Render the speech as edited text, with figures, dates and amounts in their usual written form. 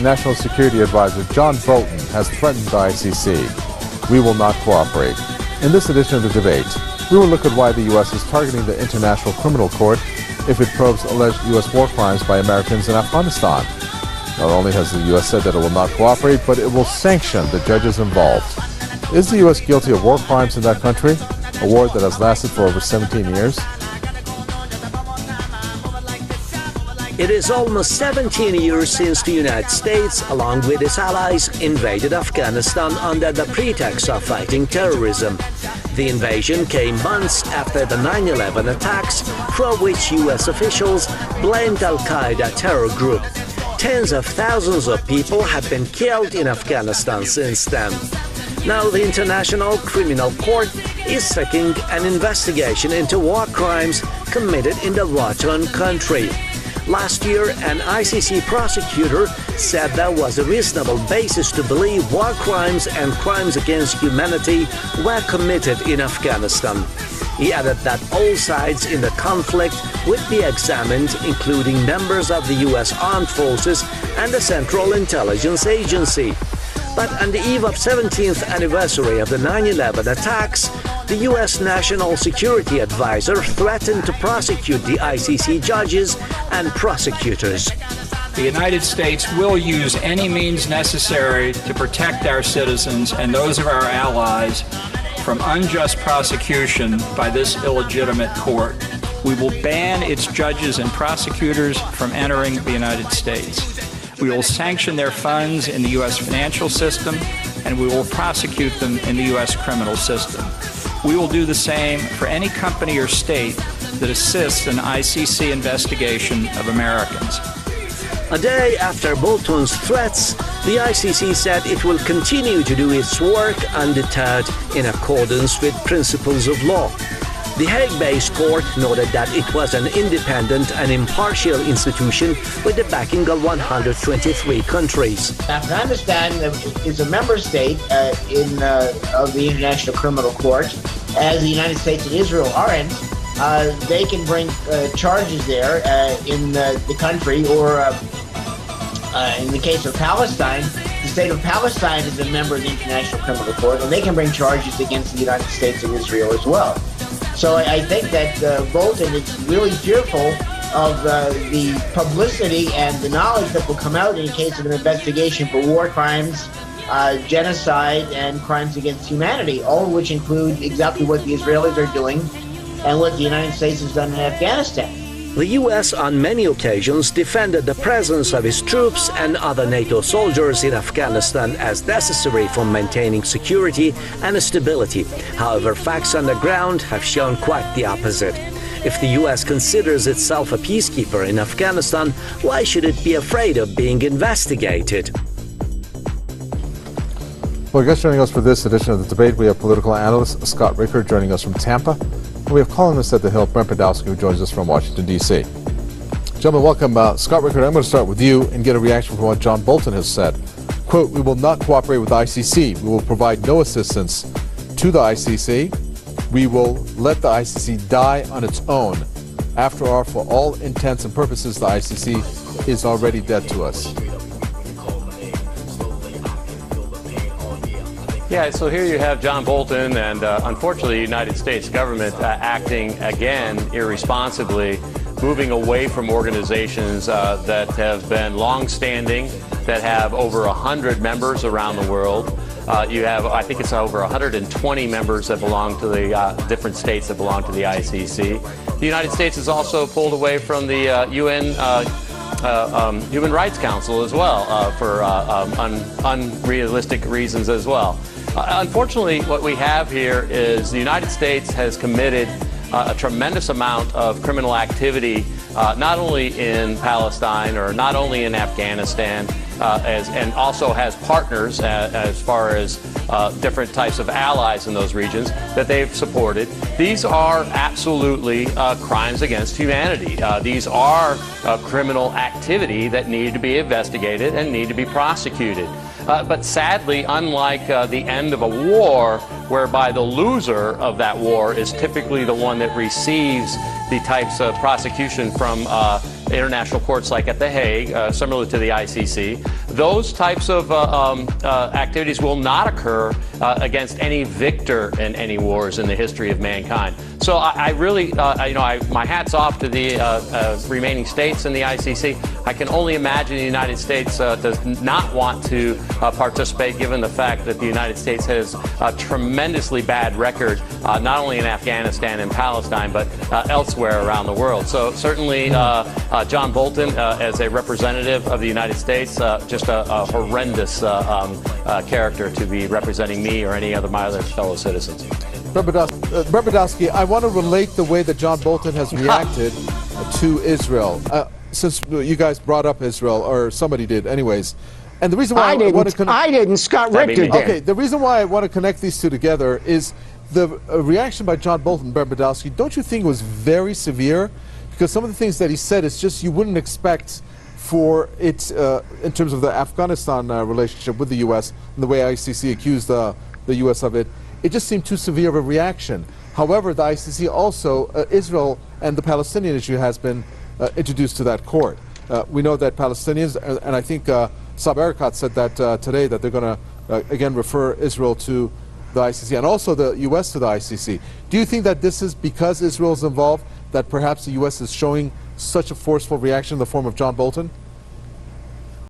National Security Advisor John Bolton has threatened the ICC. We will not cooperate. In this edition of the debate, we will look at why the U.S. is targeting the International Criminal Court if it probes alleged U.S. war crimes by Americans in Afghanistan. Not only has the U.S. said that it will not cooperate, but it will sanction the judges involved. Is the U.S. guilty of war crimes in that country, a war that has lasted for over 17 years? It is almost 17 years since the United States, along with its allies, invaded Afghanistan under the pretext of fighting terrorism. The invasion came months after the 9/11 attacks, for which U.S. officials blamed Al-Qaeda terror group. Tens of thousands of people have been killed in Afghanistan since then. Now the International Criminal Court is seeking an investigation into war crimes committed in the war-torn country. Last year, an ICC prosecutor said there was a reasonable basis to believe war crimes and crimes against humanity were committed in Afghanistan. He added that all sides in the conflict would be examined, including members of the U.S. Armed Forces and the Central Intelligence Agency. But on the eve of 17th anniversary of the 9/11 attacks, the U.S. National Security Advisor threatened to prosecute the ICC judges and prosecutors. The United States will use any means necessary to protect our citizens and those of our allies from unjust prosecution by this illegitimate court. We will ban its judges and prosecutors from entering the United States. We will sanction their funds in the U.S. financial system, and we will prosecute them in the U.S. criminal system. We will do the same for any company or state that assists an ICC investigation of Americans. A day after Bolton's threats, the ICC said it will continue to do its work undeterred in accordance with principles of law. The Hague-based court noted that it was an independent and impartial institution with the backing of 123 countries. Afghanistan is a member state of the International Criminal Court, as the United States and Israel aren't. They can bring charges there in the country, or in the case of Palestine, the state of Palestine is a member of the International Criminal Court, and they can bring charges against the United States and Israel as well. So I think that Bolton is really fearful of the publicity and the knowledge that will come out in case of an investigation for war crimes, genocide, and crimes against humanity, all of which include exactly what the Israelis are doing and what the United States has done in Afghanistan. The U.S. on many occasions defended the presence of its troops and other NATO soldiers in Afghanistan as necessary for maintaining security and stability. However, facts on the ground have shown quite the opposite. If the U.S. considers itself a peacekeeper in Afghanistan, why should it be afraid of being investigated? Well, I guess joining us for this edition of the debate, we have political analyst Scott Rickard joining us from Tampa. We have columnist at The Hill, Brent Podolsky, who joins us from Washington, D.C. Gentlemen, welcome. Scott Rickard, I'm going to start with you and get a reaction from what John Bolton has said. Quote, we will not cooperate with the ICC. We will provide no assistance to the ICC. We will let the ICC die on its own. After all, for all intents and purposes, the ICC is already dead to us. Yeah, so here you have John Bolton and unfortunately the United States government acting again irresponsibly, moving away from organizations that have been long-standing, that have over 100 members around the world. You have, I think it's over 120 members that belong to the different states that belong to the ICC. The United States has also pulled away from the UN Human Rights Council as well for unrealistic reasons as well. Unfortunately, what we have here is the United States has committed a tremendous amount of criminal activity, not only in Palestine or not only in Afghanistan, and also has partners as far as different types of allies in those regions that they've supported. These are absolutely crimes against humanity. These are criminal activity that need to be investigated and need to be prosecuted. But sadly, unlike the end of a war, whereby the loser of that war is typically the one that receives the types of prosecution from international courts like at The Hague, similar to the ICC, those types of activities will not occur against any victor in any wars in the history of mankind. So I really, my hat's off to the remaining states in the ICC. I can only imagine the United States does not want to participate, given the fact that the United States has a tremendously bad record, not only in Afghanistan and Palestine, but elsewhere around the world. So certainly John Bolton, as a representative of the United States, just a horrendous character to be representing me or any of my other fellow citizens. Brett Badowski, I want to relate the way that John Bolton has reacted to Israel. Since you guys brought up Israel, or somebody did anyways. And the reason why I didn't, Scott Richter did. Okay, the reason why I want to connect these two together is the reaction by John Bolton, Brett Badowski, don't you think it was very severe? Because some of the things that he said is just you wouldn't expect for it in terms of the Afghanistan relationship with the U.S. and the way ICC accused the U.S. of it. It just seemed too severe of a reaction. However, the ICC also, Israel and the Palestinian issue has been introduced to that court. We know that Palestinians, and I think Saeb Erekat said that today, that they're going to, again, refer Israel to the ICC, and also the U.S. to the ICC. Do you think that this is because Israel is involved, that perhaps the U.S. is showing such a forceful reaction in the form of John Bolton?